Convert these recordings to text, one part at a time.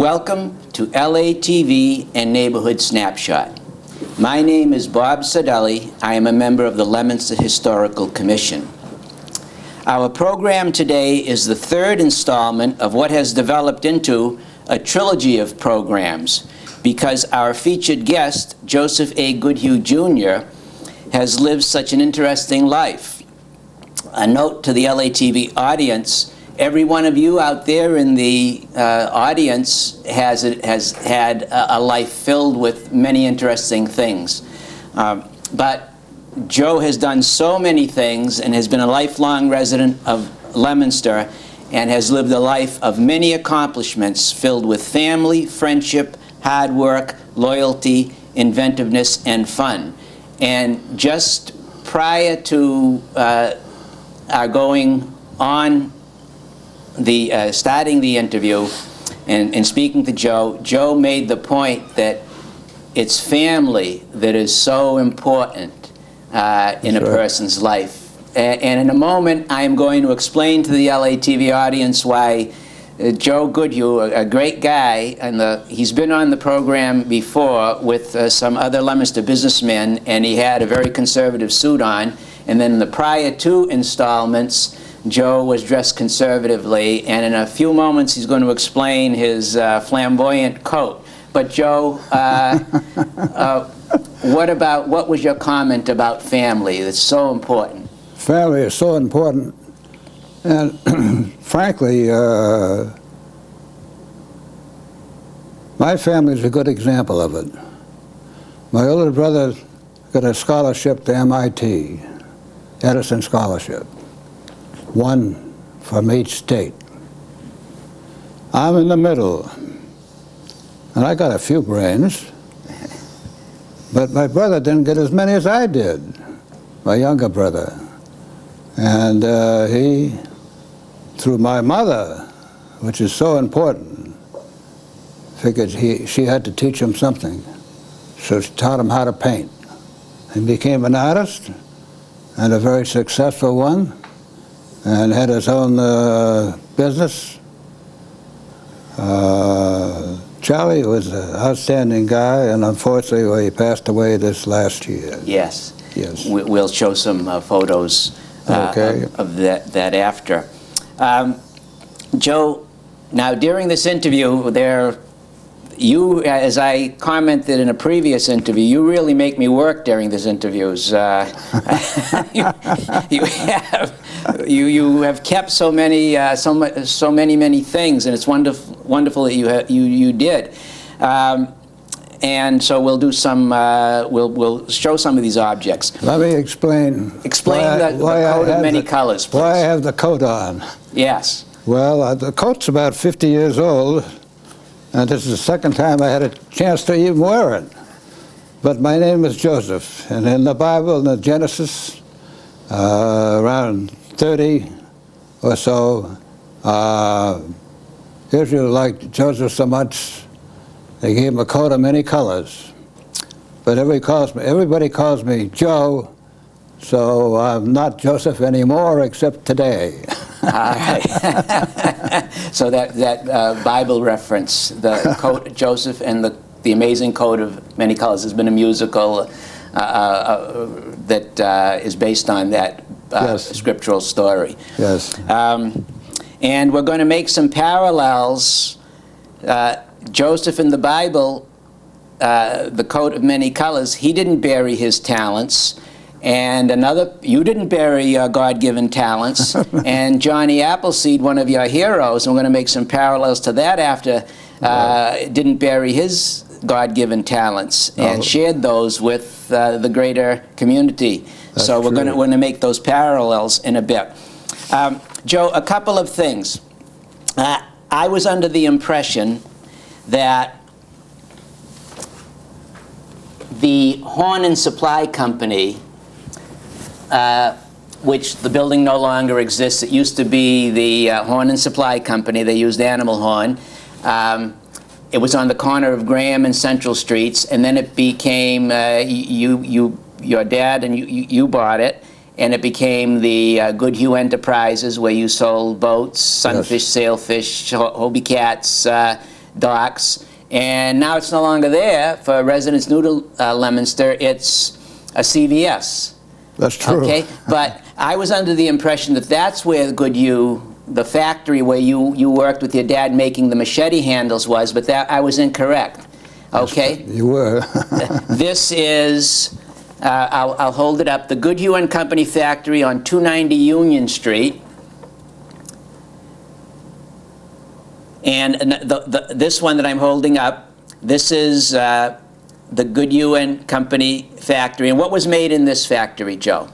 Welcome to LA TV and Neighborhood Snapshot. My name is Bob Sardelli. I am a member of the Leominster Historical Commission. Our program today is the third installment of what has developed into a trilogy of programs because our featured guest, Joseph A. Goodhue Jr., has lived such an interesting life. A note to the LATV audience: every one of you out there in the audience has had a life filled with many interesting things. But Joe has done so many things and has been a lifelong resident of Leominster and has lived a life of many accomplishments filled with family, friendship, hard work, loyalty, inventiveness, and fun. And just prior to our going on starting the interview and speaking to Joe, Joe made the point that it's family that is so important in a person's life. And in a moment, I am going to explain to the LATV audience why Joe Goodhue, a great guy, and he's been on the program before with some other Leominster businessmen, and he had a very conservative suit on. And then in the prior two installments, Joe was dressed conservatively, and in a few moments he's going to explain his flamboyant coat. But Joe, what was your comment about family? That's so important. Family is so important, and frankly, my family is a good example of it. My older brother got a scholarship to MIT, Edison Scholarship. One from each state. I'm in the middle, and I got a few brains, but my brother didn't get as many as I did, my younger brother. And he, through my mother, which is so important, figured she had to teach him something. So she taught him how to paint. He became an artist, and a very successful one, and had his own business. Charlie was an outstanding guy, and unfortunately he passed away this last year. Yes. Yes. We'll show some photos of that after. Joe, now during this interview, you, as I commented in a previous interview, you really make me work during these interviews. You have kept so many things, and it's wonderful that you did. And so we'll do some. We'll show some of these objects. Let me explain. Explain the coat of many colors, please. Why I have the coat on. Yes. Well, the coat's about 50 years old, and this is the second time I had a chance to even wear it. But my name is Joseph, and in the Bible, in the Genesis, around 30 or so, Israel liked Joseph so much, they gave him a coat of many colors. But everybody calls me Joe, so I'm not Joseph anymore except today. All right. So that Bible reference, the coat Joseph and the amazing coat of many colors, has been a musical that is based on that yes. scriptural story. Yes. And we're going to make some parallels. Joseph in the Bible, the coat of many colors, he didn't bury his talents. And you didn't bury your God-given talents. And Johnny Appleseed, one of your heroes, and we're going to make some parallels to that after, didn't bury his God-given talents and shared those with the greater community. That's so we're true. going to make those parallels in a bit. Joe, a couple of things. I was under the impression that the Horn and Supply Company, which the building no longer exists. It used to be the Horn and Supply Company. They used animal horn. It was on the corner of Graham and Central Streets, and then it became your dad and you bought it, and it became the Goodhue Enterprises, where you sold boats, sunfish, sailfish, Hobie cats, docks, and now it's no longer there for residents new to Leominster. It's a CVS. That's true. Okay, but I was under the impression that that's where Goodhue, the factory where you worked with your dad making the machete handles, was, but that I was incorrect. Okay? You were. This is, I'll hold it up, the Goodhue and Company factory on 290 Union Street. And this one that I'm holding up, this is the Goodhue and Company factory. And what was made in this factory, Joe?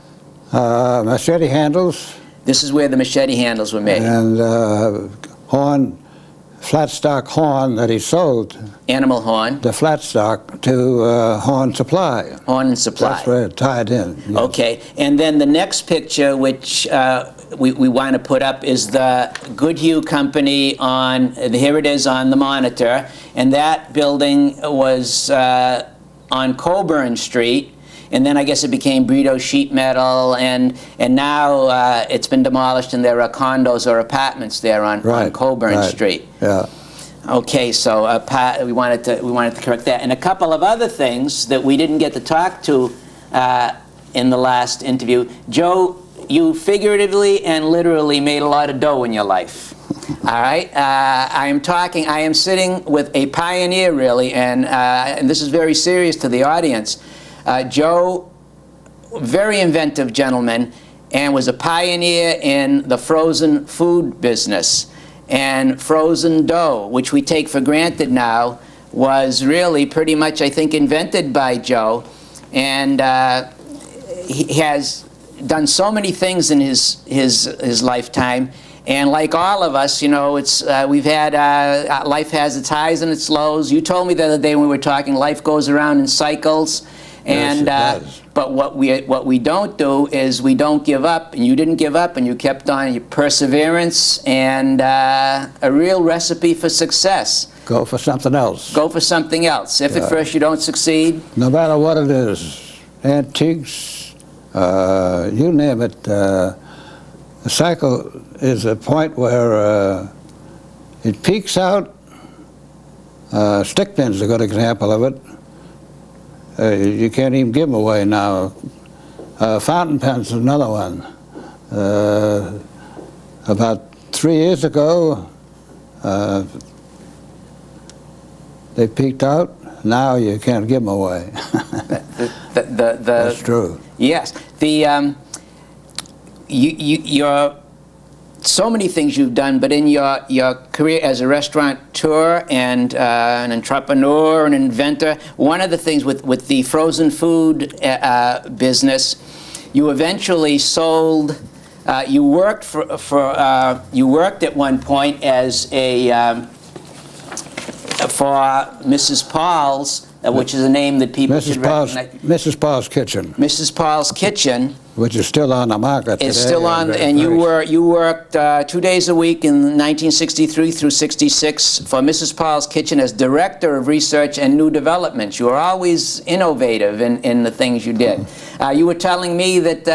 Machete handles. This is where the machete handles were made. And horn, flat stock horn that he sold. Animal horn. The flat stock to Horn Supply. Horn and Supply. That's where it tied in. Yes. Okay, and then the next picture, which we want to put up, is the Goodhue Company on, here it is on the monitor, and that building was on Coburn Street, and then I guess it became Brito Sheet Metal, and now it's been demolished, and there are condos or apartments there on Coburn Street. Yeah. Okay, so we wanted to correct that, and a couple of other things that we didn't get to talk to in the last interview. Joe, you figuratively and literally made a lot of dough in your life. All right, I am sitting with a pioneer, really, and this is very serious to the audience. Joe, very inventive gentleman, and was a pioneer in the frozen food business. And frozen dough, which we take for granted now, was really pretty much, I think, invented by Joe. And he has done so many things in his lifetime. And like all of us, you know, it's we've had life has its highs and its lows. You told me the other day when we were talking, life goes around in cycles. And yes, it does. But what we don't do is we don't give up, and you didn't give up, and you kept on. Your perseverance and a real recipe for success. Go for something else. Go for something else. If at first you don't succeed, no matter what it is, antiques, you name it. The cycle is a point where it peaks out. Stick pin's a good example of it. You can't even give them away now. Fountain pens is another one. About 3 years ago, they peaked out. Now you can't give them away. That's true. Yes. You're so many things you've done, but in your career as a restaurateur and an entrepreneur, an inventor, one of the things with the frozen food business, you eventually sold. You worked you worked at one point as a for Mrs. Paul's, which is a name that people should recognize. Mrs. Paul's Kitchen. Mrs. Paul's Kitchen. Which is still on the market today. It's still on, and you worked 2 days a week in 1963 through 66 for Mrs. Paul's Kitchen as Director of Research and New Developments. You were always innovative in the things you did. You were telling me that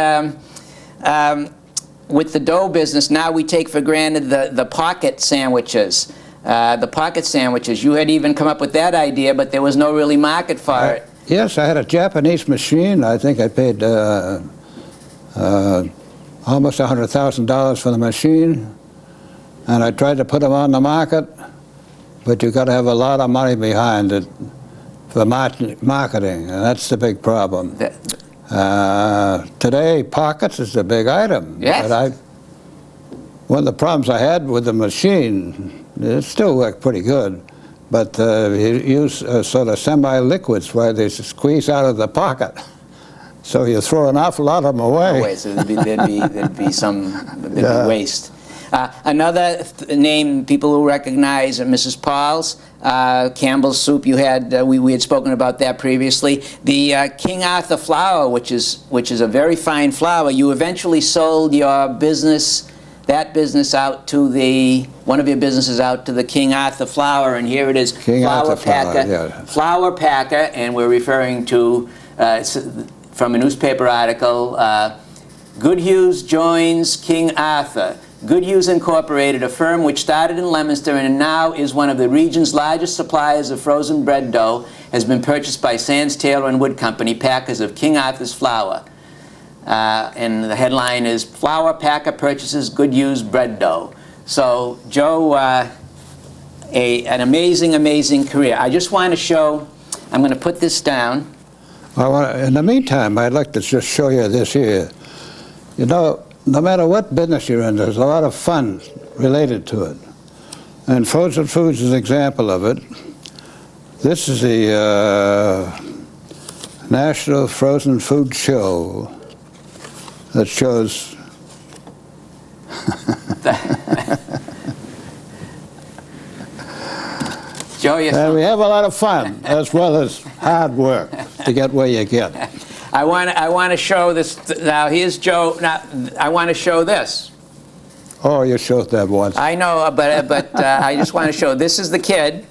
with the dough business, now we take for granted the pocket sandwiches. The pocket sandwiches. You had even come up with that idea, but there was no really market for it. Yes, I had a Japanese machine. I think I paid almost $100,000 for the machine, and I tried to put them on the market, but you've got to have a lot of money behind it for marketing, and that's the big problem. Today, pockets is a big item. Yes. But one of the problems I had with the machine, it still worked pretty good, but you use sort of semi-liquids where they squeeze out of the pocket. So you throw an awful lot of them away. So there'd be some waste. Another name people will recognize are Mrs. Paul's, Campbell's soup. You had we had spoken about that previously. The King Arthur flour, which is a very fine flour. You eventually sold your business, that business, out to one of your businesses out to the King Arthur flour, and here it is, Flour Packer, and we're referring to. From a newspaper article, Goodhue's joins King Arthur Goodhues Incorporated, a firm which started in Leominster and now is one of the region's largest suppliers of frozen bread dough, has been purchased by Sands Taylor and Wood Company, packers of King Arthur's flour. And the headline is, Flour Packer Purchases Goodhues Bread Dough. So, Joe, an amazing, amazing career. I just want to show, I'm going to put this down. In the meantime, I'd like to just show you this here. You know, no matter what business you're in, there's a lot of fun related to it. And frozen foods is an example of it. This is the National Frozen Food Show that shows Joe, and we have a lot of fun as well as hard work to get where you get. I want to show this. Now, here's Joe. Now, I want to show this. Oh, you showed that once. I know, but I just want to show. This is the kid.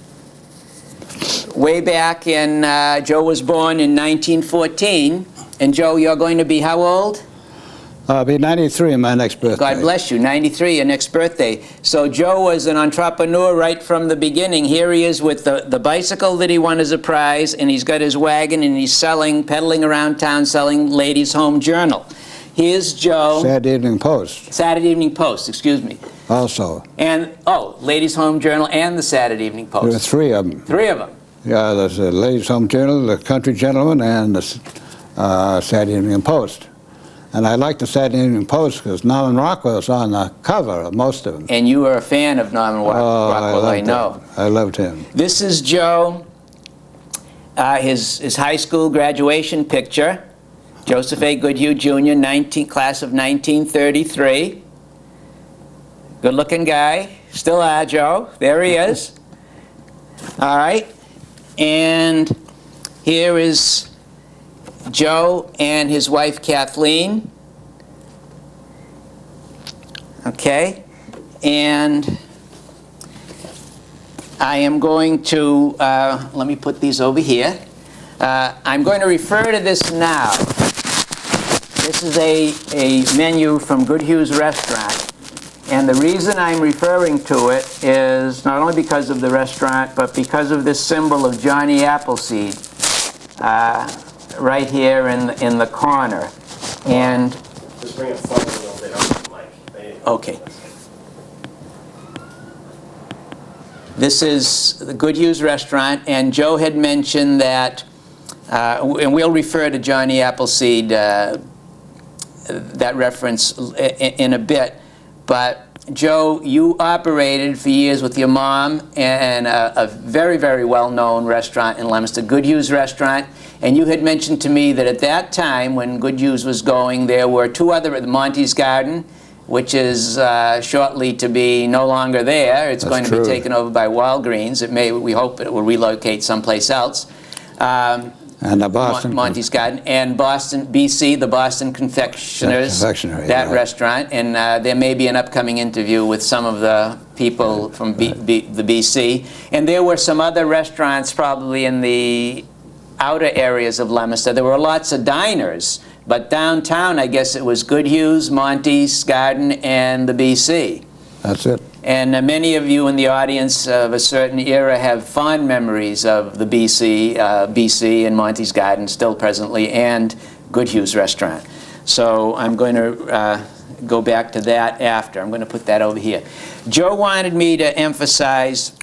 Way back in, Joe was born in 1914. And Joe, you're going to be how old? I'll be 93 my next birthday. God bless you, 93, your next birthday. So Joe was an entrepreneur right from the beginning. Here he is with the bicycle that he won as a prize, and he's got his wagon, and he's pedaling around town selling Ladies' Home Journal. Here's Joe. Saturday Evening Post. Saturday Evening Post, excuse me. Also. And, Ladies' Home Journal and the Saturday Evening Post. There are three of them. Three of them. Yeah, there's the Ladies' Home Journal, the Country Gentleman, and the Saturday Evening Post. And I like the Saturday Evening Post because Norman Rockwell's on the cover of most of them. And you were a fan of Norman Rockwell, I know. I loved him. This is Joe, his high school graduation picture. Joseph A. Goodhue, Jr., class of 1933. Good-looking guy. Still are, Joe. There he is. All right. And here is Joe and his wife Kathleen. Okay, and I am going to, let me put these over here. I'm going to refer to this now. This is a menu from Goodhue's restaurant, and the reason I'm referring to it is not only because of the restaurant, but because of this symbol of Johnny Appleseed. Right here in the corner, and just bring it forward a little bit on the mic. Okay. This is the Goodhue's restaurant, and Joe had mentioned that, and we'll refer to Johnny Appleseed, that reference in a bit. But Joe, you operated for years with your mom and a very, very well-known restaurant in Leominster, Goodhue's Restaurant. And you had mentioned to me that at that time, when Goodhue's was going, there were two other, Monty's Garden, which is shortly to be no longer there. It's going to be taken over by Walgreens. We hope it will relocate someplace else. And the Boston. Monty's Garden. And Boston, BC, the Boston Confectioners, that restaurant. And there may be an upcoming interview with some of the people from the BC. And there were some other restaurants probably in the outer areas of Leominster. There were lots of diners, but downtown, I guess it was Goodhue's, Monty's Garden, and the BC. That's it. And many of you in the audience of a certain era have fond memories of the BC and Monty's Garden still presently, and Goodhue's Restaurant. So I'm going to go back to that after. I'm going to put that over here. Joe wanted me to emphasize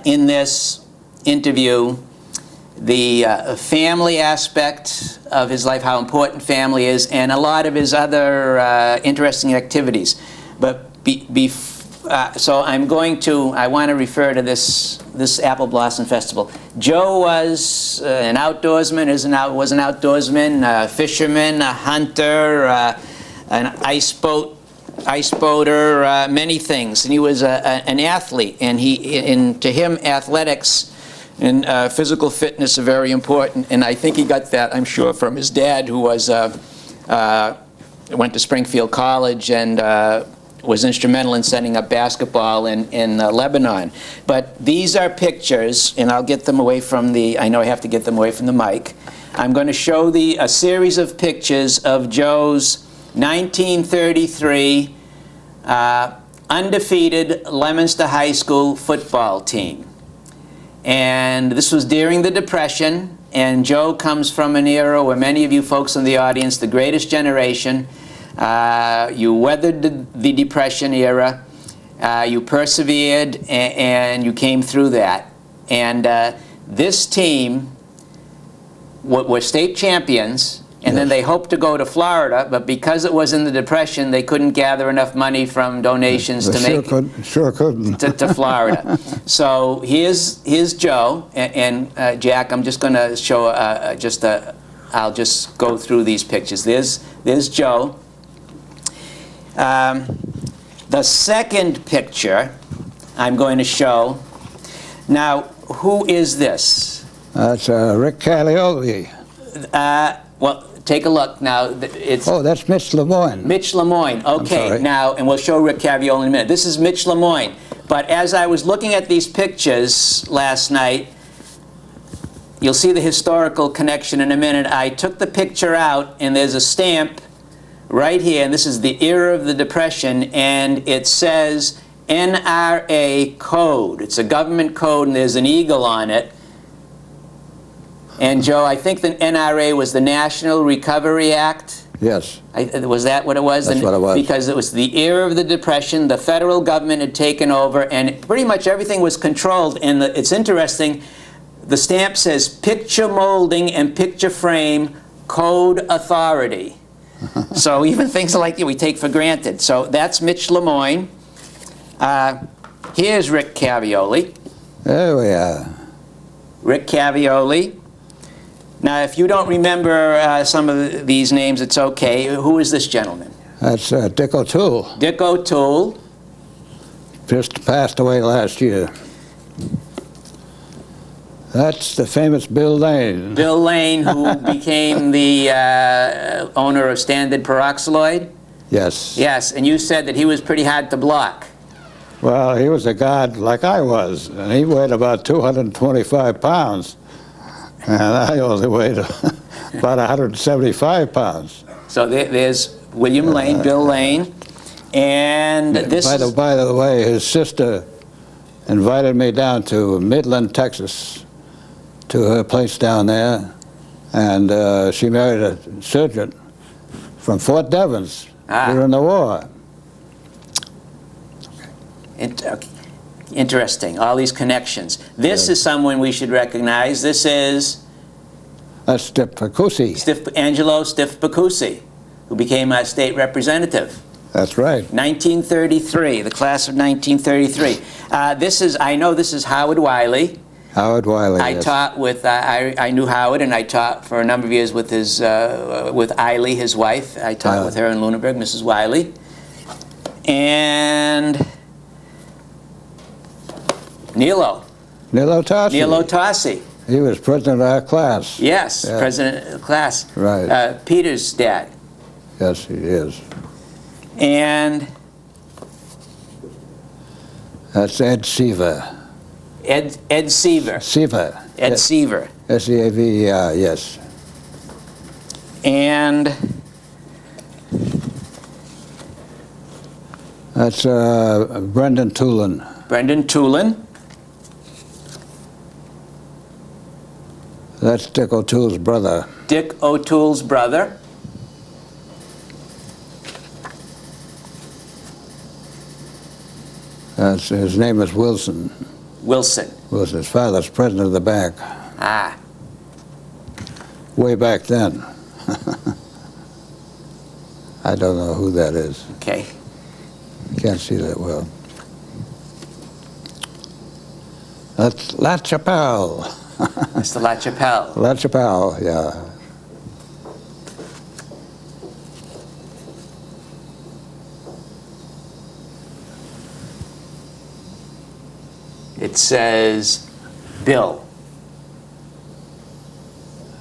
in this interview the family aspect of his life, how important family is, and a lot of his other interesting activities. But so I want to refer to this Apple Blossom Festival. Joe was an outdoorsman, was an outdoorsman, a fisherman, a hunter, an ice boater, many things. And he was an athlete, and to him, athletics and physical fitness are very important, and I think he got that, I'm sure, from his dad, who was went to Springfield College and was instrumental in setting up basketball in Lebanon. But these are pictures, and I'll get them away from I know I have to get them away from the mic. I'm going to show a series of pictures of Joe's 1933 undefeated Leominster High School football team. And this was during the Depression, and Joe comes from an era where many of you folks in the audience, the greatest generation, you weathered the Depression era, you persevered, and you came through that. And this team were state champions, and then they hoped to go to Florida, but because it was in the Depression, they couldn't gather enough money from donations to make Sure couldn't. to Florida. So here's Joe, and Jack, I'm just going to show I'll just go through these pictures. There's Joe. The second picture I'm going to show. Now, who is this? That's Rick Caglioli. Well, take a look. Now, it's... Oh, that's Mitch Lemoyne. Mitch Lemoyne. Okay, sorry. now, and we'll show Rick Caglioli in a minute. This is Mitch Lemoyne. But as I was looking at these pictures last night, you'll see the historical connection in a minute. I took the picture out, and there's a stamp right here, and this is the era of the Depression, and it says NRA code. It's a government code, and there's an eagle on it. And Joe, I think the NRA was the National Recovery Act. Yes. Was that what it was? That's what it was. Because it was the era of the Depression, the federal government had taken over, and pretty much everything was controlled. And it's interesting, the stamp says Picture Molding and Picture Frame Code Authority. So even things like that we take for granted. So that's Mitch Lemoyne. Here's Rick Caglioli. There we are. Rick Caglioli. Now, if you don't remember some of these names, it's okay. Who is this gentleman? That's Dick O'Toole. Dick O'Toole. Just passed away last year. That's the famous Bill Lane. Bill Lane, who became the owner of Standard Peroxide. Yes. Yes, and you said that he was pretty hard to block. Well, he was a god like I was, and he weighed about 225 pounds. And I only weighed about 175 pounds. So there's William Lane, Bill Lane, and this By the way, his sister invited me down to Midland, Texas, to her place down there, and she married a surgeon from Fort Devens during the war. Interesting, all these connections. This is someone we should recognize. This is That's Stiff Pacuzzi. Angelo Stiff Pacuzzi, who became a state representative. That's right. 1933, the class of 1933. I know this is Howard Wiley. Howard Wiley, I yes. taught with, I knew Howard, and I taught for a number of years with with Eiley, his wife. I taught with her in Lunenburg, Mrs. Wiley. And Nilo Tossi. Nilo Tossi. He was president of our class. Yes, Yeah. president of the class. Right. Peter's dad. Yes, he is. And That's Ed Seaver. Ed Seaver. Seaver. Ed Seaver. S-E-A-V-E-R, yes. And That's Brendan Toolin. Brendan Toolin. That's Dick O'Toole's brother. Dick O'Toole's brother. His name is Wilson. Wilson. Wilson. His father's president of the bank. Ah. Way back then. I don't know who that is. Okay. Can't see that well. That's La Chapelle. Mr. La Chapelle. La Chapelle, yeah. It says Bill.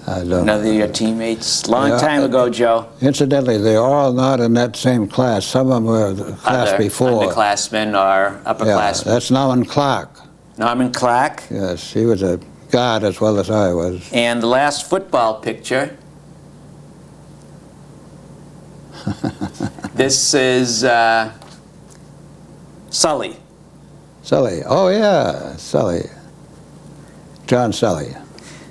I don't Another of your teammates. Long time ago, Joe. Incidentally, they're all not in that same class. Some of them were the class before. Underclassmen or upperclassmen. Yeah, that's Norman Clark. Norman Clark. Yes, he was a god as well as I was. And the last football picture. This is Sully. Sully. Oh, yeah, Sully. John Sully.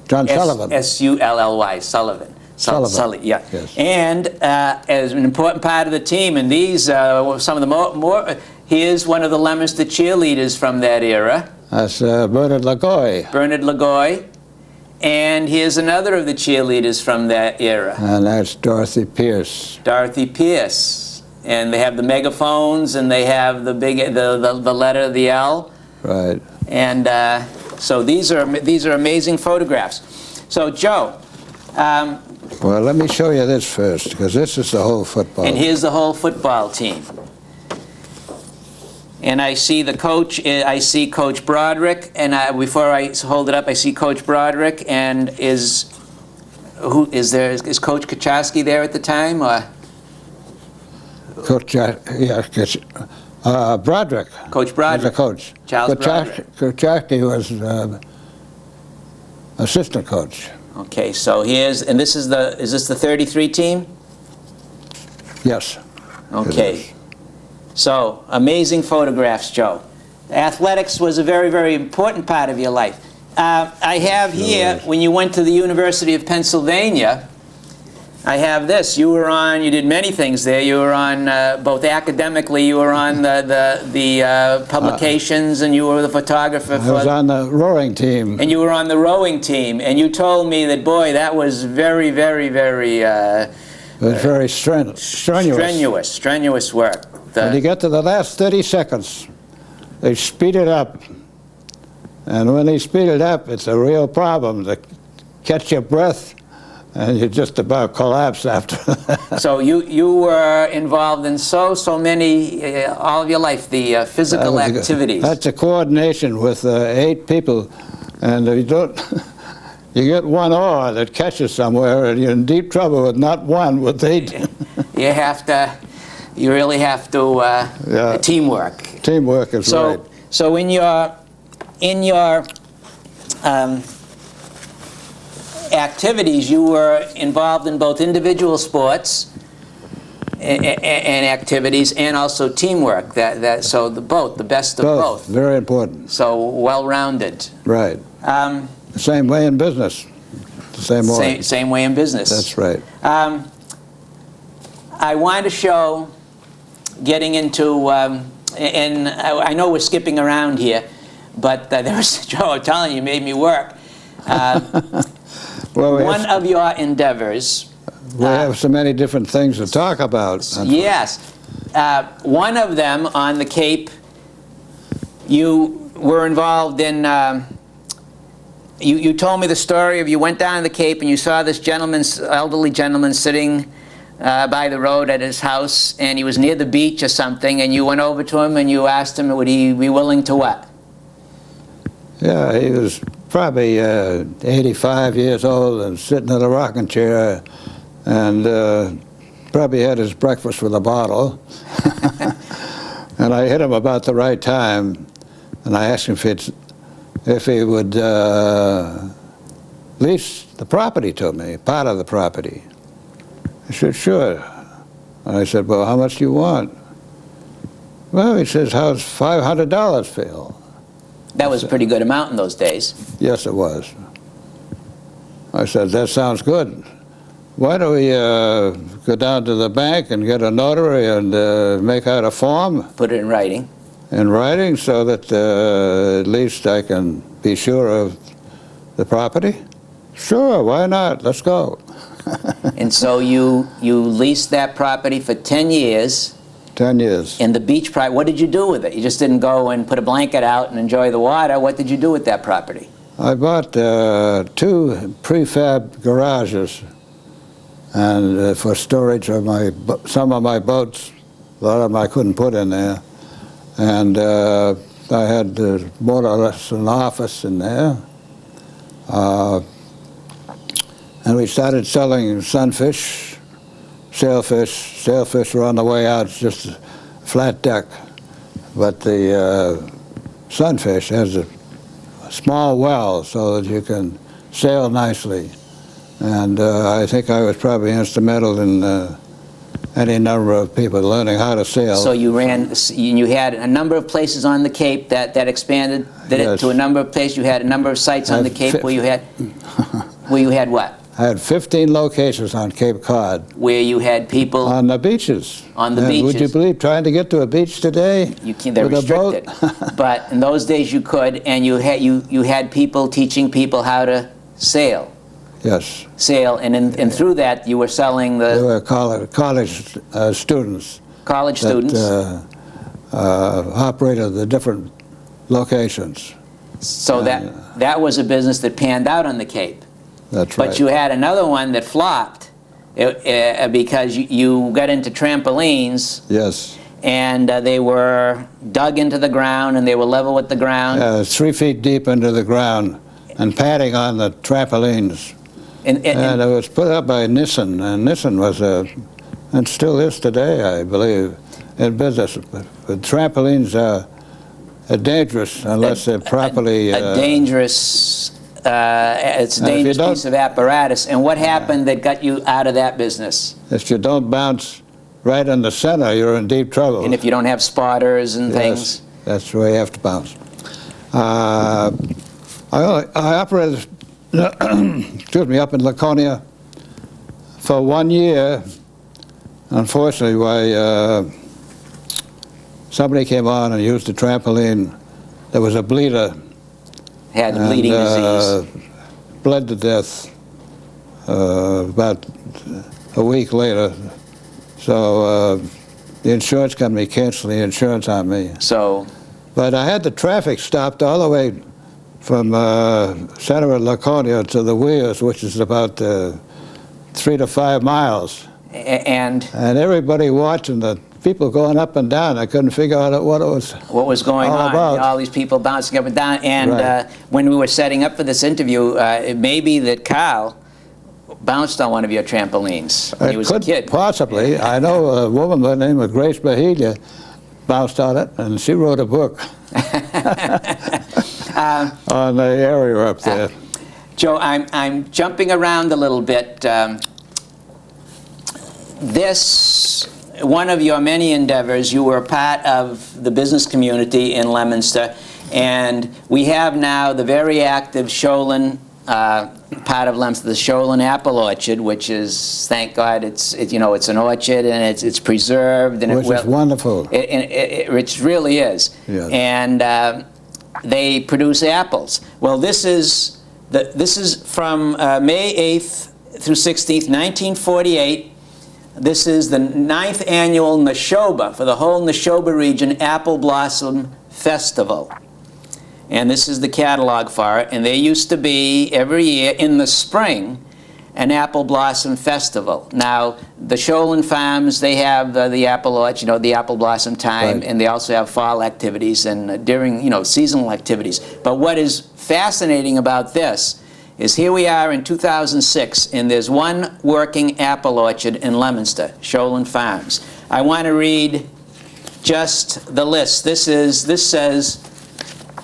John Sullivan. S-U-L-L-Y, Sullivan. Sullivan. Sully, yeah. Yes. And as an important part of the team, and these some of the more he is one of the Leominster cheerleaders from that era. That's Bernard Lagoy. Bernard Lagoy. And here's another of the cheerleaders from that era. And that's Dorothy Pierce. Dorothy Pierce. And they have the megaphones, and they have the big the letter, the L. Right. And so these are amazing photographs. So Joe. Well, let me show you this first, because this is the whole football. And here's the whole football team. And I see the coach. I see Coach Broderick. And before I hold it up, I see Coach Broderick. And is Coach Kaczowski there at the time? Or? Coach, Broderick. Coach Broderick. Was the coach. Charles Broderick. Kaczowski was assistant coach. Okay, so is this the 33 team? Yes. Okay. So, amazing photographs, Joe. Athletics was a very, very important part of your life. I have here, when you went to the University of Pennsylvania, I have this. You did many things there. You were on, both academically, you were on the publications, and you were the photographer. I was on the rowing team. And you were on the rowing team, and you told me that, boy, that was very, very, very... it was very strenuous. Strenuous work. When you get to the last 30 seconds, they speed it up. And when they speed it up, it's a real problem to catch your breath, and you just about collapse after that. So you were involved in so many, all of your life, the physical activities. That's a coordination with 8 people, and if you don't... You get one oar that catches somewhere, and you're in deep trouble with not one, with 8. You really have to, teamwork. Teamwork is right. So in your activities, you were involved in both individual sports and activities, and also teamwork. So the best of both. Very important. So well-rounded. Right. The same way in business. The same way. Same way in business. That's right. I want to show, getting into, and I know we're skipping around here, but there was, Joe, I'm telling you, made me work. Well, one of your endeavors. We have so many different things to talk about. Yes. One of them on the Cape, you were involved in, you told me the story of you went down to the Cape and you saw this elderly gentleman sitting by the road at his house, and he was near the beach or something, and you went over to him and you asked him, would he be willing to what? Yeah, he was probably 85 years old and sitting in a rocking chair, and probably had his breakfast with a bottle. And I hit him about the right time, and I asked him if he would lease the property to me, part of the property. He said, sure. I said, well, how much do you want? Well, he says, how's $500 feel? That was a pretty good amount in those days. Yes, it was. I said, that sounds good. Why don't we go down to the bank and get a notary and make out a form? Put it in writing. In writing, so that at least I can be sure of the property? Sure, why not? Let's go. And so you leased that property for 10 years. 10 years. And the beach property, what did you do with it? You just didn't go and put a blanket out and enjoy the water. What did you do with that property? I bought 2 prefab garages, and for storage of some of my boats. A lot of them I couldn't put in there. And I had more or less an office in there. And we started selling sunfish, sailfish. Sailfish were on the way out, it's just a flat deck. But the sunfish has a small well so that you can sail nicely. And I think I was probably instrumental in any number of people learning how to sail. So you had a number of places on the Cape that expanded Yes. to a number of places. You had a number of sites on the Cape where you had what? I had 15 locations on Cape Cod. Where you had people On the beaches. On the And beaches. would you believe trying to get to a beach today? They're with a boat? restricted. But in those days you could, and you had people teaching people how to sail. Yes. And through that you were selling They the were college students college that students. operated the different locations. So that was a business that panned out on the Cape. That's right. But you had another one that flopped because you got into trampolines. Yes. And they were dug into the ground and they were level with the ground. 3 feet deep into the ground and padding on the trampolines. And And it was put up by Nissan, and Nissan was and still is today, I believe, in business. But trampolines are dangerous unless they're properly... it's a dangerous piece of apparatus. And what happened that got you out of that business? If you don't bounce right in the center, you're in deep trouble. And if you don't have spotters and things? That's where you have to bounce. I operated, excuse me, up in Laconia for 1 year. Unfortunately, somebody came on and used a trampoline. There was a bleeder. Had the bleeding disease. Bled to death about a week later. So the insurance company canceled the insurance on me. So, but I had the traffic stopped all the way from center of Laconia to the Weirs, which is about 3 to 5 miles. And everybody watching, the people going up and down. I couldn't figure out what was going on. about. All these people bouncing up and down. And Right. when we were setting up for this interview, it may be that Carl bounced on one of your trampolines when he was a kid. Possibly. I know a woman by the name of Grace Bahia bounced on it, and she wrote a book on the area up there. Joe, I'm jumping around a little bit. One of your many endeavors, you were a part of the business community in Leominster, and we have now the very active Shoalin part of Leominster, the Shoalin Apple Orchard, which is, thank God, it's an orchard and it's preserved and Which is wonderful. It really is. Yes. And they produce apples. Well, this is from May 8th through 16th, 1948. This is the 9th annual Neshoba, for the whole Neshoba region, Apple Blossom Festival. And this is the catalog for it. And there used to be, every year in the spring, an Apple Blossom Festival. Now, the Shoalin Farms, they have the apple orchard, the apple blossom time, Right. and they also have fall activities and during, seasonal activities. But what is fascinating about this is here we are in 2006, and there's one working apple orchard in Leominster, Shoalin Farms. I want to read just the list. This says,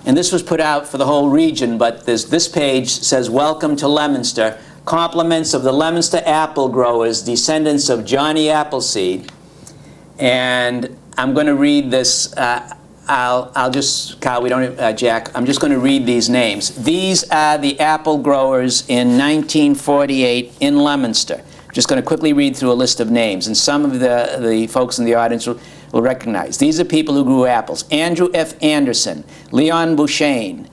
and this was put out for the whole region, but this page says, "Welcome to Leominster. Compliments of the Leominster apple growers, descendants of Johnny Appleseed." And I'm going to read this. I'll just, Kyle, we don't, Jack, I'm just going to read these names. These are the apple growers in 1948 in Leominster. Just going to quickly read through a list of names, and some of the folks in the audience will recognize. These are people who grew apples. Andrew F. Anderson, Leon Bouchain,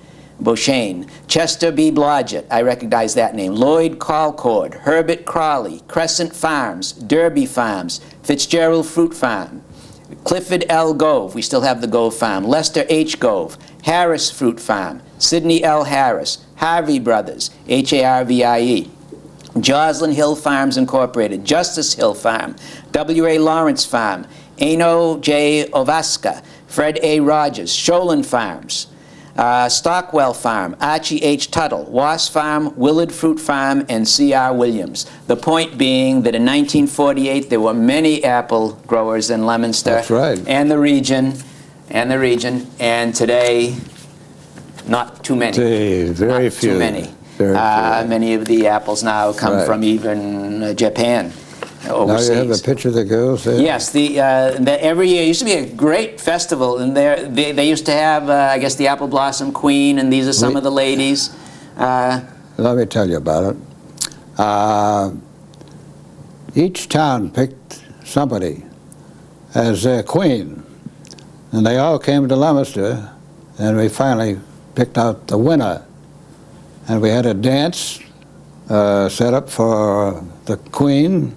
Chester B. Blodgett, I recognize that name, Lloyd Colcord, Herbert Crawley, Crescent Farms, Derby Farms, Fitzgerald Fruit Farm, Clifford L. Gove, we still have the Gove Farm, Lester H. Gove, Harris Fruit Farm, Sidney L. Harris, Harvey Brothers, Harvie, Joslyn Hill Farms Incorporated, Justice Hill Farm, W.A. Lawrence Farm, Eno J. Ovaska, Fred A. Rogers, Shoalin Farms, Stockwell Farm, Archie H. Tuttle, Wass Farm, Willard Fruit Farm, and C.R. Williams. The point being that in 1948 there were many apple growers in Leominster. That's right. And the region, and today not too many. Very not few. Too many. Very few. Many of the apples now come Right. from even Japan. overseas. Now you have a picture of the girls there? Yes, every year used to be a great festival, and they used to have, I guess, the Apple Blossom Queen, and these are some of the ladies. Let me tell you about it. Each town picked somebody as their queen, and they all came to Leominster, and we finally picked out the winner. And we had a dance set up for the queen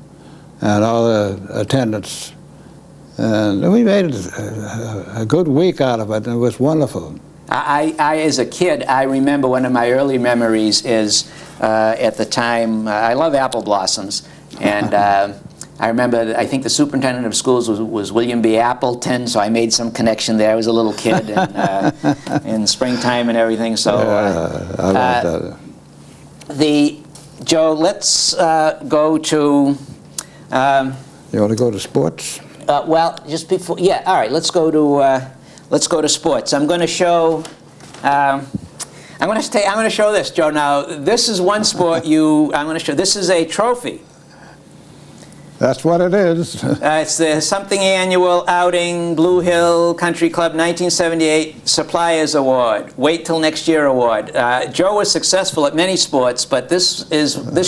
and all the attendants. And we made a good week out of it, and it was wonderful. As a kid, I remember one of my early memories is at the time, I love apple blossoms, and I remember, I think the superintendent of schools was William B. Appleton, so I made some connection there. I was a little kid and, in springtime and everything. So I love that. Joe, let's go to... You want to go to sports? Well, just before, yeah, all right, let's go to sports. I'm going to show, I'm going to show this, Joe. Now, this is one sport I'm going to show. This is a trophy. That's what it is. It's the something annual outing, Blue Hill Country Club 1978 Suppliers Award. Wait till next year award. Joe was successful at many sports, but this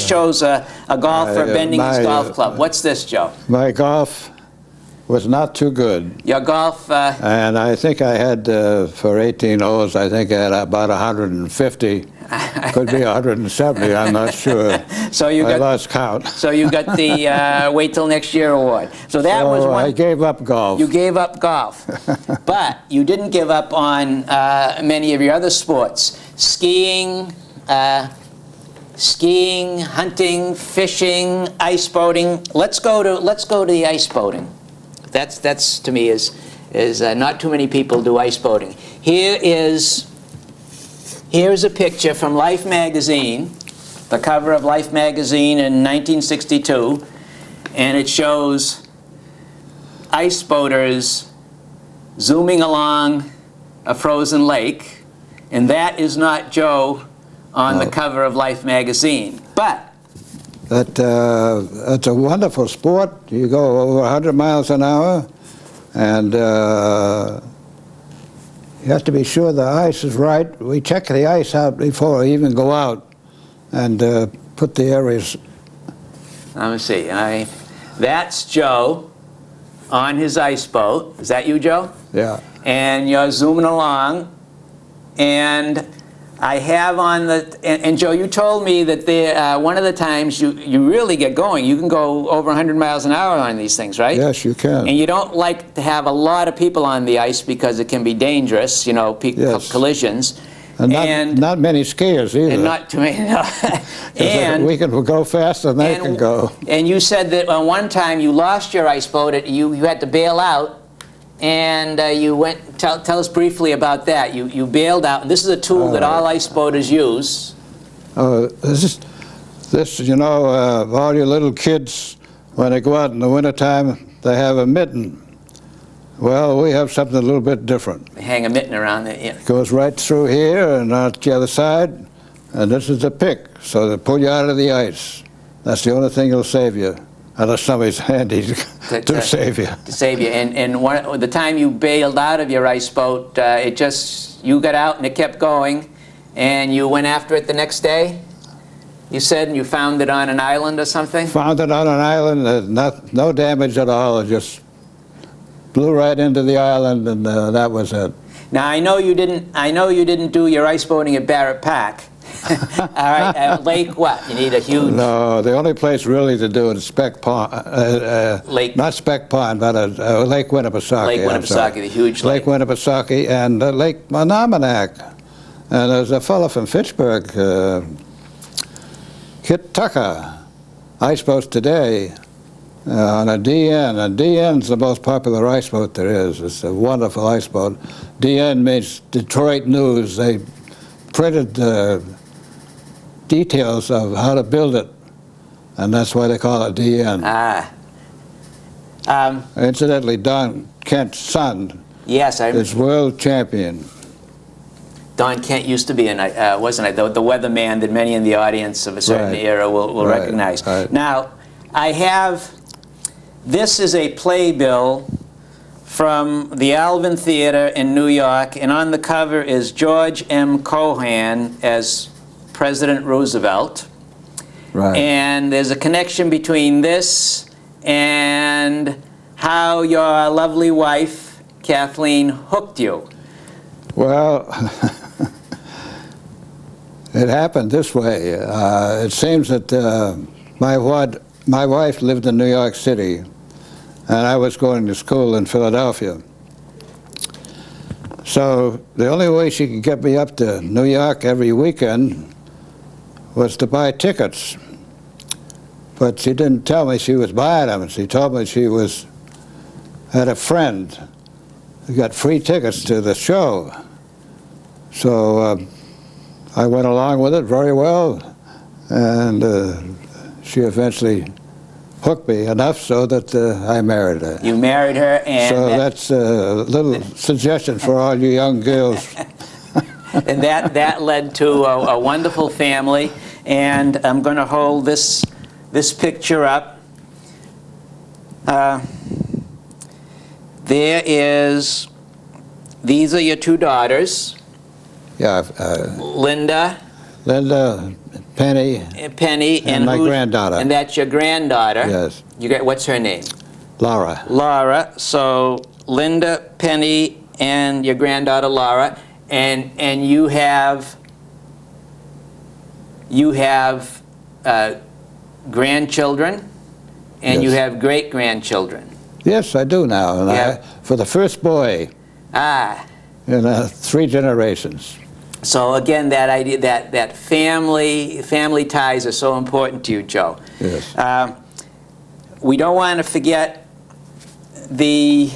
shows a golfer bending his golf club. What's this, Joe? My golf was not too good. Your golf... and I think I had, for 18 holes, I think I had about 150. Could be 170, I'm not sure. So I lost count. So you got the Wait Till Next Year award. So that was one... I gave up golf. You gave up golf. But you didn't give up on many of your other sports. Skiing, hunting, fishing, ice boating. Let's go to the ice boating. That's to me is not too many people do ice boating. Here's a picture from Life magazine, the cover of Life magazine in 1962, and it shows ice boaters zooming along a frozen lake, and that is not Joe on the cover of Life magazine. But it's a wonderful sport. You go over 100 miles an hour, and you have to be sure the ice is right. We check the ice out before we even go out and put the areas. Let me see. That's Joe on his ice boat. Is that you, Joe? Yeah. And you're zooming along, and I have on the, and Joe, you told me that one of the times you really get going, you can go over 100 miles an hour on these things, right? Yes, you can. And you don't like to have a lot of people on the ice because it can be dangerous, you know, Yes. collisions. And not many skiers either. And not too many, no. And we can go faster than they can go. And you said that one time you lost your ice boat, you had to bail out. And you went. Tell us briefly about that. You bailed out. This is a tool that all ice boaters use. This, you know, all your little kids, when they go out in the wintertime, they have a mitten. Well, we have something a little bit different. They hang a mitten around it. Yeah. It goes right through here and out the other side, and this is the pick, so they pull you out of the ice. That's the only thing that'll save you. Unless somebody's handy to save you. To save you. And the time you bailed out of your ice boat, you got out and it kept going, and you went after it the next day? You said, and you found it on an island or something? Found it on an island, no damage at all. It just blew right into the island, and that was it. Now I know you didn't do your ice boating at Barrett Park. All right, Lake what? You need a huge... No, the only place really to do it is Speck Pond. Lake... Not Speck Pond, but Lake Winnipesaukee. Lake Winnipesaukee, the huge lake. Lake Winnipesaukee and Lake Menominee. And there's a fellow from Fitchburg, Kit Tucker, ice boats today, on a DN. And DN's the most popular ice boat there is. It's a wonderful ice boat. DN means Detroit News. They printed details of how to build it, and that's why they call it DN. Incidentally, Don Kent's son is world champion. Don Kent used to be, wasn't it, the weatherman that many in the audience of a certain era will recognize. Right. Now, I have This is a playbill from the Alvin Theater in New York, and on the cover is George M. Cohan as President Roosevelt. Right. And there's a connection between this and how your lovely wife, Kathleen, hooked you. Well, it happened this way. It seems that my wife lived in New York City, and I was going to school in Philadelphia. So the only way she could get me up to New York every weekend was to buy tickets. But she didn't tell me she was buying them. She told me she had a friend who got free tickets to the show. So I went along with it very well, and she eventually hooked me enough so that I married her. You married her, and So that's a little suggestion for all you young girls. and that led to a wonderful family. And I'm going to hold this picture up. These are your two daughters. Yeah, Linda, Penny, and my granddaughter. And that's your granddaughter. Yes. What's her name? Laura. Laura. So Linda, Penny, and your granddaughter Laura, and you have grandchildren, and you Yes. have great-grandchildren. Yes, I do now. And Yeah. for the first boy Ah. in 3 generations. So again, that idea that family ties are so important to you, Joe. Yes. We don't want to forget the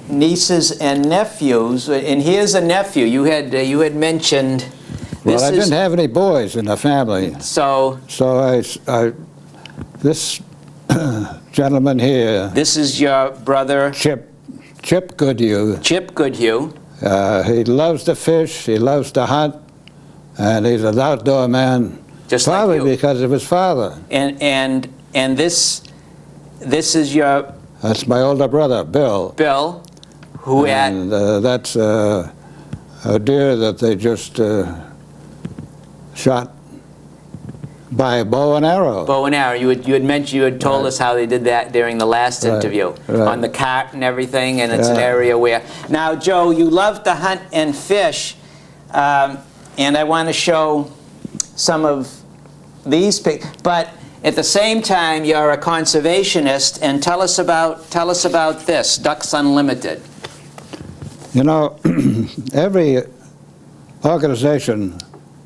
nieces and nephews. And here's a nephew. You had mentioned. Well, I didn't have any boys in the family. So this gentleman here, this is your brother Chip Goodhue. Chip Goodhue. He loves to fish, he loves to hunt, and he's an outdoor man. Just like probably you. because of his father. And this is your That's my older brother, Bill. Bill, who And that's a deer that they just shot by bow and arrow. bow and arrow. You had mentioned, you had told us how they did that during the last Right, interview right. on the cart and everything, and it's an Yeah. area where. Now, Joe, you love to hunt and fish, and I want to show some of these pictures. But at the same time, you're a conservationist, and tell us about this, Ducks Unlimited. You know, every organization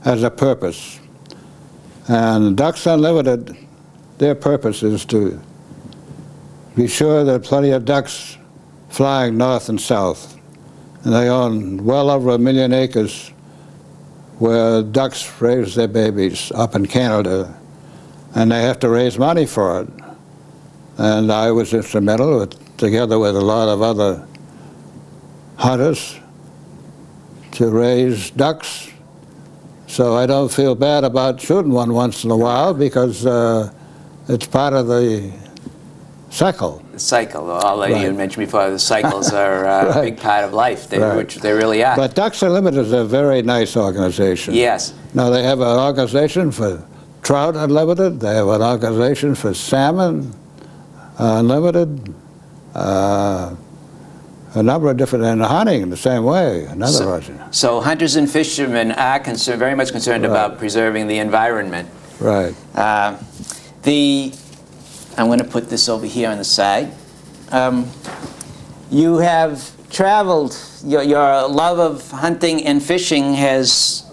has a purpose. And Ducks Unlimited, their purpose is to be sure there are plenty of ducks flying north and south. And they own well over 1 million acres where ducks raise their babies up in Canada. And they have to raise money for it. And I was instrumental, together with a lot of other hunters, to raise ducks. So I don't feel bad about shooting one once in a while because it's part of the cycle. The cycle, all that you Right. mentioned before, the cycles are a Right. big part of life, Right. which they really are. But Ducks Unlimited is a very nice organization. Yes. Now they have an organization for trout unlimited, they have an organization for salmon unlimited, a number of different, and hunting in the same way, another version. So hunters and fishermen are very much concerned Right. about preserving the environment. Right. I'm going to put this over here on the side. You have traveled, your love of hunting and fishing has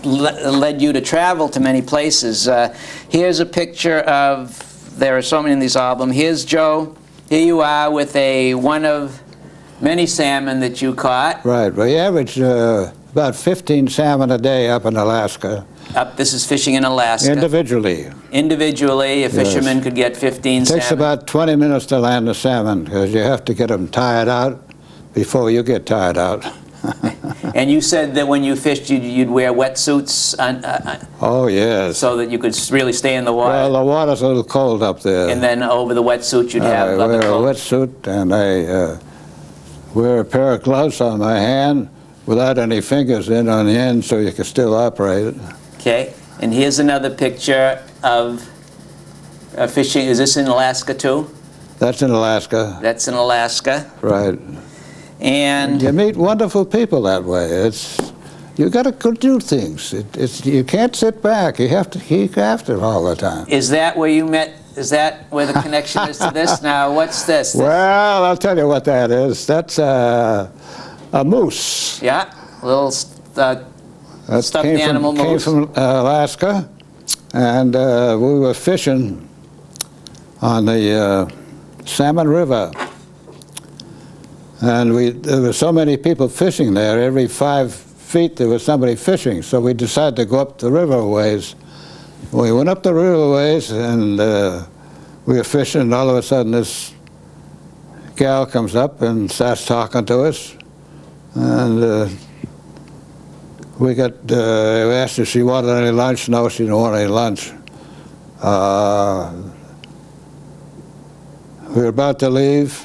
led you to travel to many places. Here's a picture of, there are so many in this album. Here's Joe. Here you are with one of many salmon that you caught. Right. We average about 15 salmon a day up in Alaska. This is fishing in Alaska. Individually. Individually, a fisherman could get 15 It takes salmon. about 20 minutes to land a salmon because you have to get them tired out before you get tired out. And you said that when you fished, you'd wear wetsuits Oh, yes. so that you could really stay in the water. Well, the water's a little cold up there. And then over the wetsuit, you'd I have wear other a clothes. wetsuit, and I wear a pair of gloves on my hand without any fingers in on the end, so you can still operate it. Okay. And here's another picture of fishing. Is this in Alaska too? That's in Alaska. That's in Alaska. Right. And You meet wonderful people that way. You got to go do things. You can't sit back. You have to keep after it all the time. is that where you met? Is that where the connection is to this? Now, what's this? Well, I'll tell you what that is. That's a moose. Yeah, little That stuffed came animal came moose. from Alaska, and we were fishing on the Salmon River. And there were so many people fishing there. Every 5 feet there was somebody fishing. So we decided to go up the river a ways. We went up the river a ways, and we were fishing, and all of a sudden this gal comes up and starts talking to us. And we asked her if she wanted any lunch. No, she didn't want any lunch. We were about to leave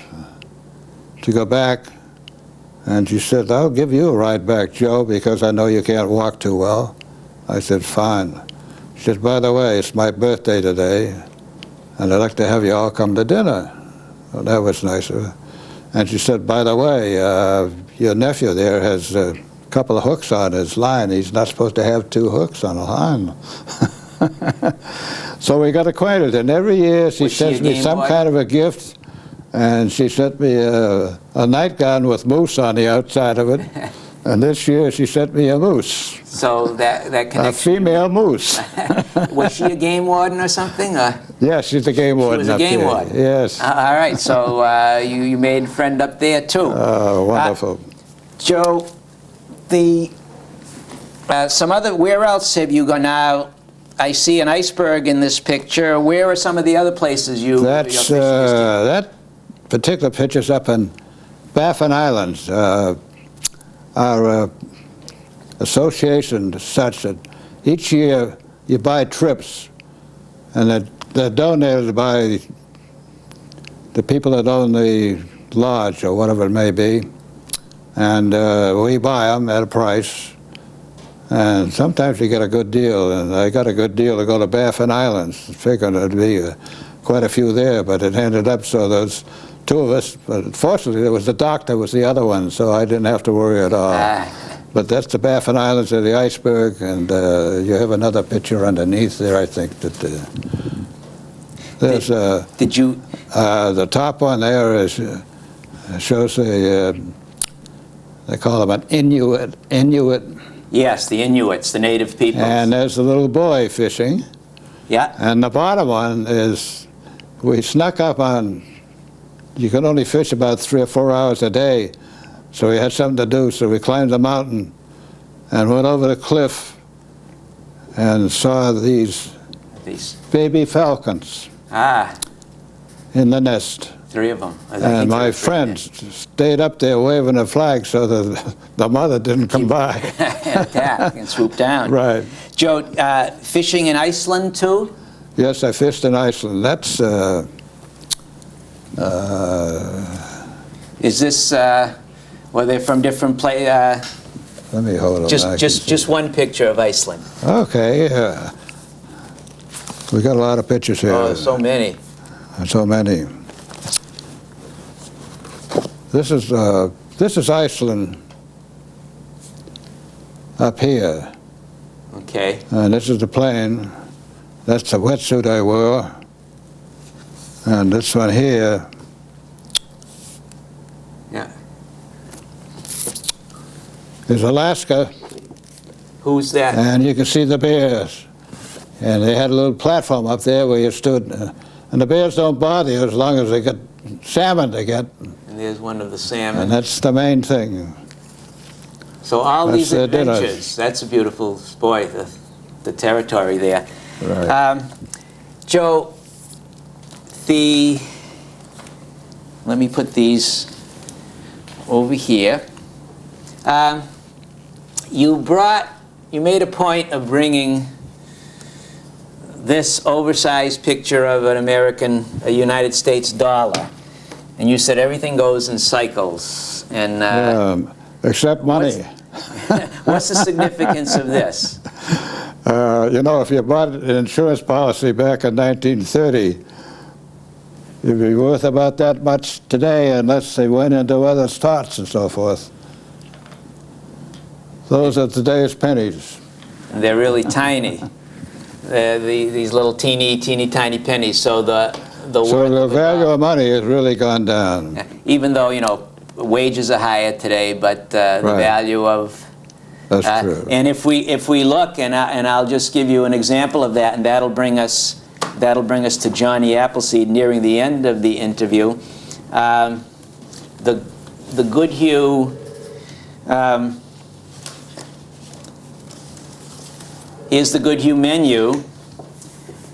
to go back, and she said, "I'll give you a ride back, Joe, because I know you can't walk too well." I said, "Fine." She said, "By the way, it's my birthday today, and I'd like to have you all come to dinner." Well, that was nice of her. And she said, "By the way, your nephew there has a couple of hooks on his line. He's not supposed to have 2 hooks on a line." So we got acquainted, and every year she Was she sends a me game some boy? kind of a gift, and she sent me a nightgown with moose on the outside of it, and this year she sent me a moose, So that a connection. female moose. Was she a game warden or something? Or? Yeah, she's the game warden was a up game there. warden? Yes. All right, so you made a friend up there too. Wonderful. Joe, where else have you gone now? I see an iceberg in this picture. Where are some of the other places you? That's your fishing is taken? that particular picture's up in Baffin Islands. Our association is such that each year you buy trips, and they're donated by the people that own the lodge or whatever it may be, and we buy them at a price. And sometimes you get a good deal, and I got a good deal to go to Baffin Islands, figuring there'd be quite a few there, but it ended up so there's 2 of us, but fortunately there was the doctor was the other one, so I didn't have to worry at all. But that's the Baffin Islands of the iceberg, and you have another picture underneath there, I think, that there's Did you? the top one there is shows they call them an Inuit. Yes, the Inuits, the native people. And there's a little boy fishing. Yeah. And the bottom one is, we snuck up on, you can only fish about 3 or 4 hours a day, so we had something to do, so we climbed the mountain and went over the cliff and saw these baby falcons in the nest. 3 of them. And my friends stayed up there waving a flag so that the mother didn't come by. Attack and swoop down. Right. Joe, fishing in Iceland too? Yes, I fished in Iceland. That's Is this? Well, they're from different places. let me hold on. Just one picture of Iceland. Okay. We got a lot of pictures here. Oh, there's so many. So many. This is Iceland up here, Okay. and this is the plane. That's the wetsuit I wore, and this one here Yeah. is Alaska, Who's that? and you can see the bears. And they had a little platform up there where you stood, and the bears don't bother you as long as they get salmon to get, And there's one of the and salmon. that's the main thing. So all that's these their dinner. adventures. That's a beautiful, boy, the territory there. Right. Joe, let me put these over here. you made a point of bringing this oversized picture of a United States dollar, and you said everything goes in cycles. And except money. What's the significance of this? You know, if you bought an insurance policy back in 1930, it'd be worth about that much today unless they went into other stocks and so forth. Those are today's pennies. And they're really tiny. These little teeny tiny pennies. So the value of money has really gone down. Even though, you know, wages are higher today, but the value of that's true. And if we look, and I'll just give you an example of that, and that'll bring us to Johnny Appleseed nearing the end of the interview. The Goodhue is the Goodhue menu.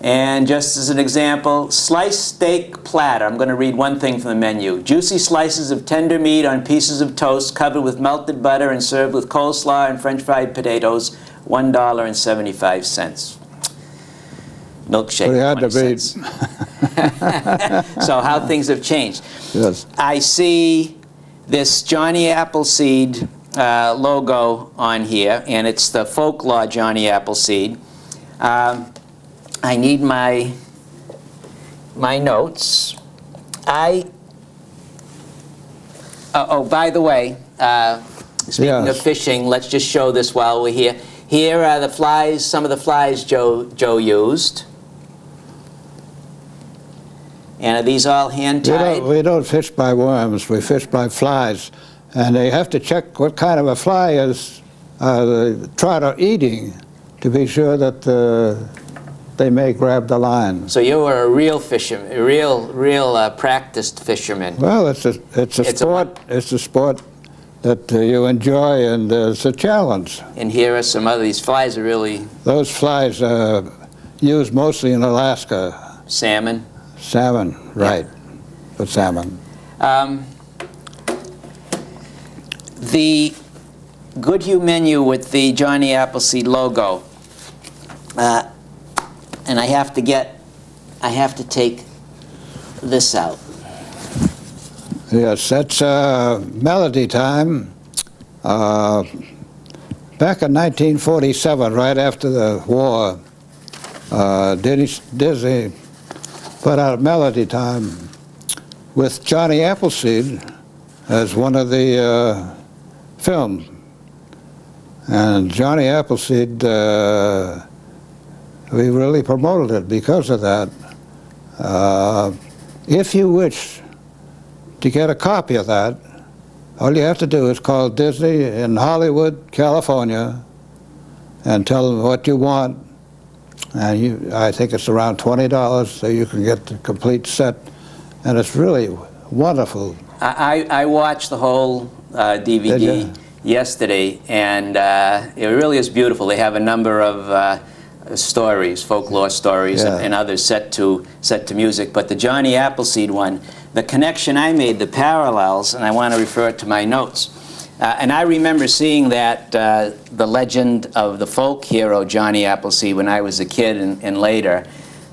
And just as an example, sliced steak platter. I'm going to read one thing from the menu. Juicy slices of tender meat on pieces of toast covered with melted butter and served with coleslaw and French fried potatoes, $1.75. Milkshake, Pretty hard 20 to beat. cents. So how things have changed. Yes. I see this Johnny Appleseed logo on here, and it's the Folklore Johnny Appleseed. I need my notes. Oh, by the way, speaking of fishing, let's just show this while we're here. Here are the flies, some of the flies Joe used. And are these all hand-tied? We don't fish by worms, we fish by flies. And they have to check what kind of a fly is the trout are eating to be sure that they may grab the line. So you were a real fisherman, a real practiced fisherman. Well, it's a sport. It's a sport that you enjoy, and it's a challenge. And here are some other. These flies are really. Those flies are used mostly in Alaska. Salmon. Salmon, right? For salmon. The Goodhue menu with the Johnny Appleseed logo. And I have to take this out. Yes, that's Melody Time. Back in 1947, right after the war, Disney put out Melody Time with Johnny Appleseed as one of the films. And Johnny Appleseed, we really promoted it because of that. If you wish to get a copy of that, all you have to do is call Disney in Hollywood, California, and tell them what you want. And I think it's around $20, so you can get the complete set. And it's really wonderful. I watched the whole DVD yesterday, and it really is beautiful. They have a number of stories, folklore stories, and others set to music. But the Johnny Appleseed one, the connection I made, the parallels, and I want to refer to my notes. And I remember seeing that, the legend of the folk hero Johnny Appleseed when I was a kid and later,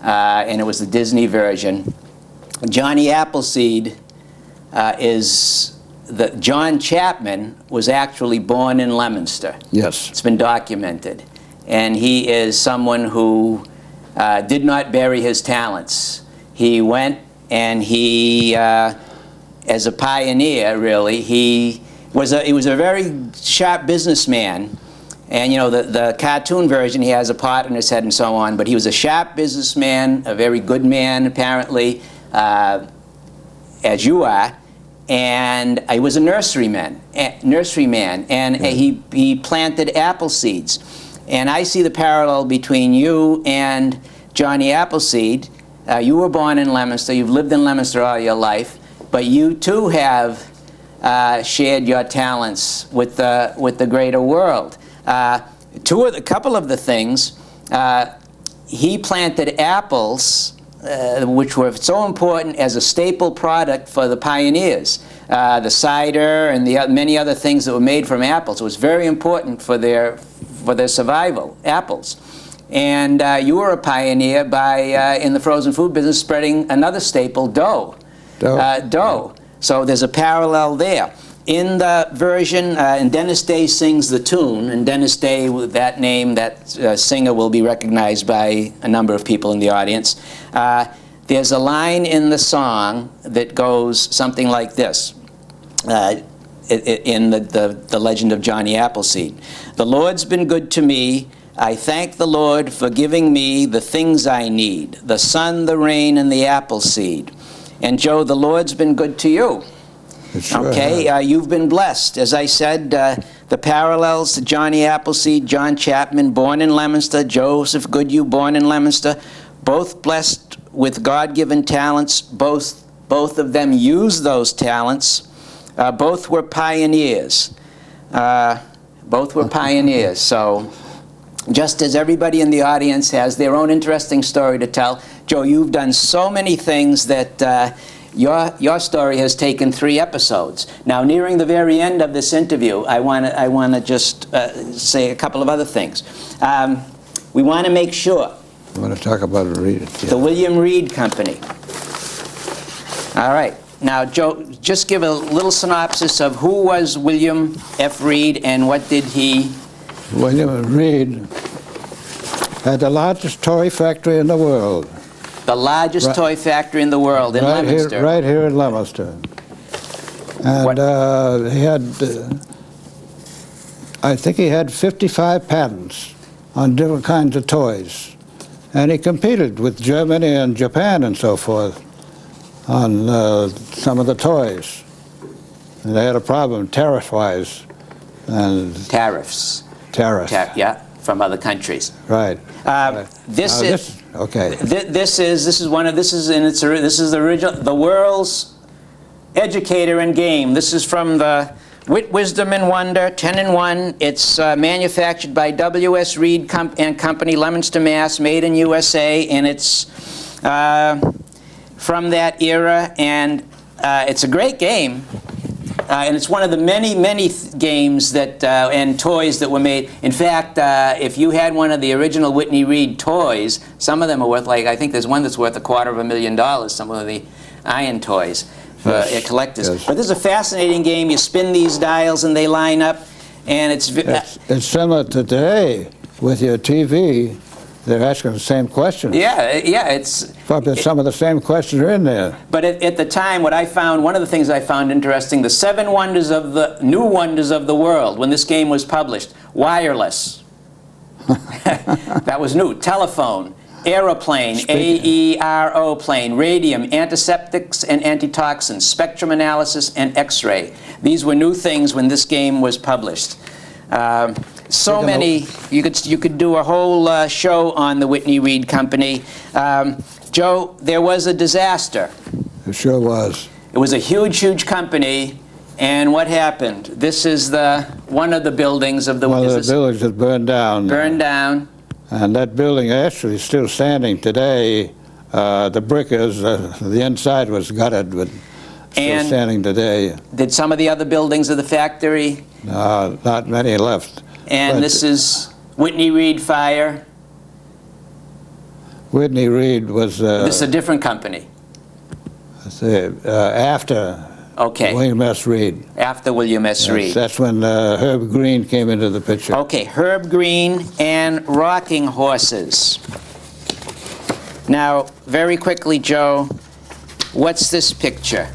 and it was the Disney version. Johnny Appleseed John Chapman was actually born in Leominster. Yes. It's been documented. And he is someone who did not bury his talents. He went and he, as a pioneer, really, he was a very sharp businessman. And you know, the cartoon version, he has a pot in his head and so on, but he was a sharp businessman, a very good man, apparently, as you are. And he was a nurseryman, and he planted apple seeds. And I see the parallel between you and Johnny Appleseed. You were born in Leominster, you've lived in Leominster all your life, but you too have shared your talents with the greater world. A couple of the things, he planted apples which were so important as a staple product for the pioneers. The cider and the many other things that were made from apples. It was very important for their survival, apples. And you were a pioneer by, in the frozen food business, spreading another staple, dough. Dough. So there's a parallel there. In the version, and Dennis Day sings the tune, and Dennis Day, with that name, that singer will be recognized by a number of people in the audience. There's a line in the song that goes something like this, in the legend of Johnny Appleseed. The Lord's been good to me. I thank the Lord for giving me the things I need, the sun, the rain, and the apple seed. And Joe, the Lord's been good to you. Sure Okay, you've been blessed. As I said, the parallels to Johnny Appleseed, John Chapman, born in Leominster, Joseph Goodhue, born in Leominster, both blessed with God-given talents. Both of them used those talents. Both were pioneers. Both were pioneers. So just as everybody in the audience has their own interesting story to tell, Joe, you've done so many things that your story has taken 3 episodes. Now, nearing the very end of this interview, I want to just say a couple of other things. We want to make sure. I want to talk about Reed. The William Reed Company. All right. Now, Joe, just give a little synopsis of who was William F. Reed and what did he... William Reed had the largest toy factory in the world. The largest toy factory in the world in Leominster. Right here in Leominster. And he had, I think he had 55 patents on different kinds of toys. And he competed with Germany and Japan and so forth on some of the toys. And they had a problem tariff-wise. Tariffs. Tariffs. Yeah, from other countries. Right. This is okay. This is the original, the world's educator and game. This is from the Wit, Wisdom, and Wonder 10-in-1. It's manufactured by W.S. Reed and Company, Leominster, Mass., made in USA, and it's from that era, and it's a great game. And it's one of the many, many games that and toys that were made. In fact, if you had one of the original Whitney Reed toys, some of them are worth, like, I think there's one that's worth $250,000, some of the iron toys for collectors. Yes. But this is a fascinating game. You spin these dials and they line up, and it's similar to today with your TV. They're asking the same questions. Yeah, it's... Probably some of the same questions are in there. But at the time, what I found, one of the things I found interesting, the 7 wonders of the, new wonders of the world, when this game was published: wireless. That was new. Telephone, aeroplane, A-E-R-O-plane, radium, antiseptics and antitoxins, spectrum analysis, and X-ray. These were new things when this game was published. So many, you could do a whole show on the Whitney Reed Company. Joe, there was a disaster. It sure was. It was a huge, huge company, and what happened? This is one of the buildings of the... One of the buildings that burned down. Burned down. And that building actually is still standing today. The brick is, the inside was gutted, but still standing today. Did some of the other buildings of the factory? Not many left. And this is Whitney Reed Fire. Whitney Reed was... this is a different company. After William S. Reed. After William S. Reed. That's when Herb Green came into the picture. Okay, Herb Green and rocking horses. Now, very quickly, Joe, what's this picture?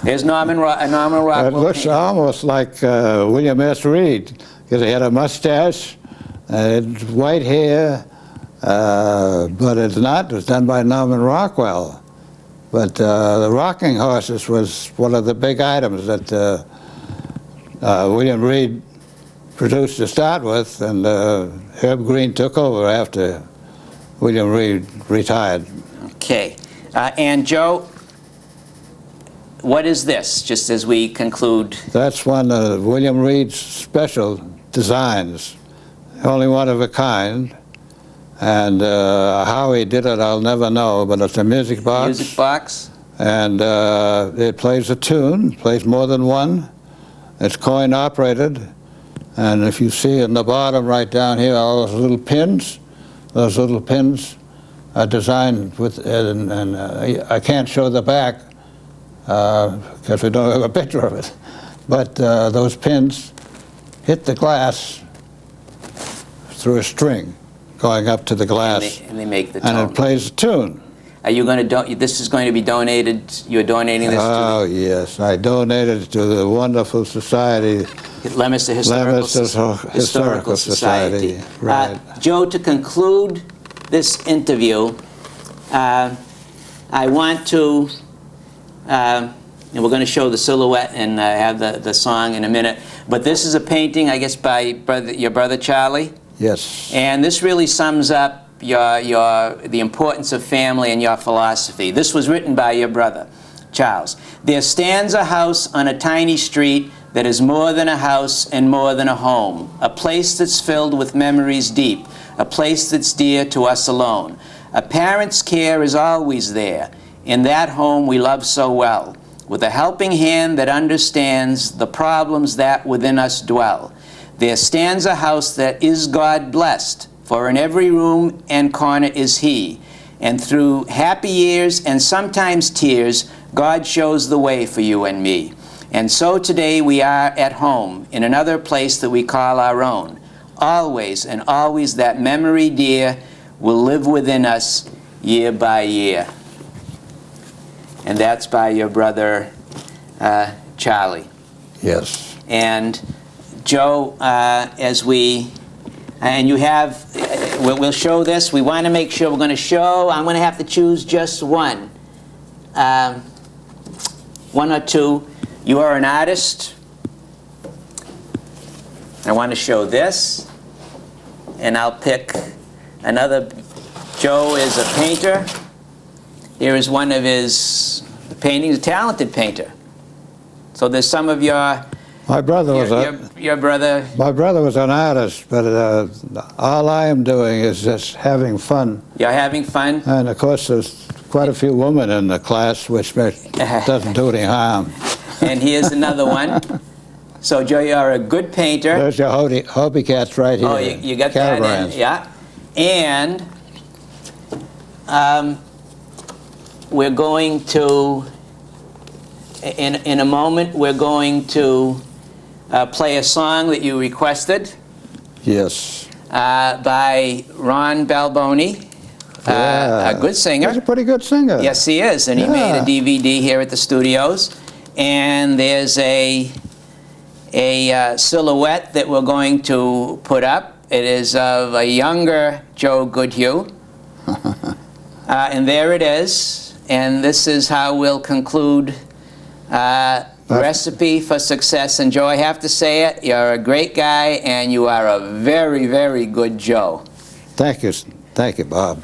There's Norman Rockwell. It looks almost like William S. Reed, because he had a mustache, white hair, but it's not. It was done by Norman Rockwell. But the rocking horses was one of the big items that William Reed produced to start with, and Herb Green took over after William Reed retired. Okay. And Joe, what is this, just as we conclude? That's one of William Reed's special designs, only one of a kind. And how he did it, I'll never know, but it's a music box. Music box. And it plays a tune, plays more than one. It's coin operated. And if you see in the bottom right down here, all those little pins are designed with, and I can't show the back because we don't have a picture of it. But those pins hit the glass through a string going up to the glass. And they make the tone. And it plays a tune. Are you going to this is going to be donated, you're donating this Oh, yes. I donated it to the wonderful society, to Leominster Historical Society. Right. Joe, to conclude this interview, I want to, and we're going to show the silhouette and have the song in a minute, but this is a painting, I guess, by your brother Charlie. Yes. And this really sums up the importance of family and your philosophy. This was written by your brother, Charles. There stands a house on a tiny street that is more than a house and more than a home, a place that's filled with memories deep, a place that's dear to us alone. A parent's care is always there, in that home we love so well, with a helping hand that understands the problems that within us dwell. There stands a house that is God-blessed, for in every room and corner is He. And through happy years and sometimes tears, God shows the way for you and me. And so today we are at home, in another place that we call our own. Always and always that memory dear will live within us year by year. And that's by your brother, Charlie. Yes. And Joe, and you have, we'll show this. We want to make sure we're going to show. I'm going to have to choose just one. One or two. You are an artist. I want to show this. And I'll pick another. Joe is a painter. Here is one of his paintings, a talented painter. So there's some of your... My brother was your brother. My brother was an artist, but all I am doing is just having fun. You're having fun? And of course, there's quite a few women in the class, which doesn't do any harm. And here's another one. So, Joe, you're a good painter. There's your Hobie cats right here. Oh, you got that in, yeah. And we're going to, in a moment, we're going to play a song that you requested. Yes. By Ron Balboni, a good singer. He's a pretty good singer. Yes, he is. And he made a DVD here at the studios. And there's a silhouette that we're going to put up. It is of a younger Joe Goodhue. And there it is. And this is how we'll conclude Recipe for Success. And Joe, I have to say it, you're a great guy, and you are a very, very good Joe. Thank you. Thank you, Bob.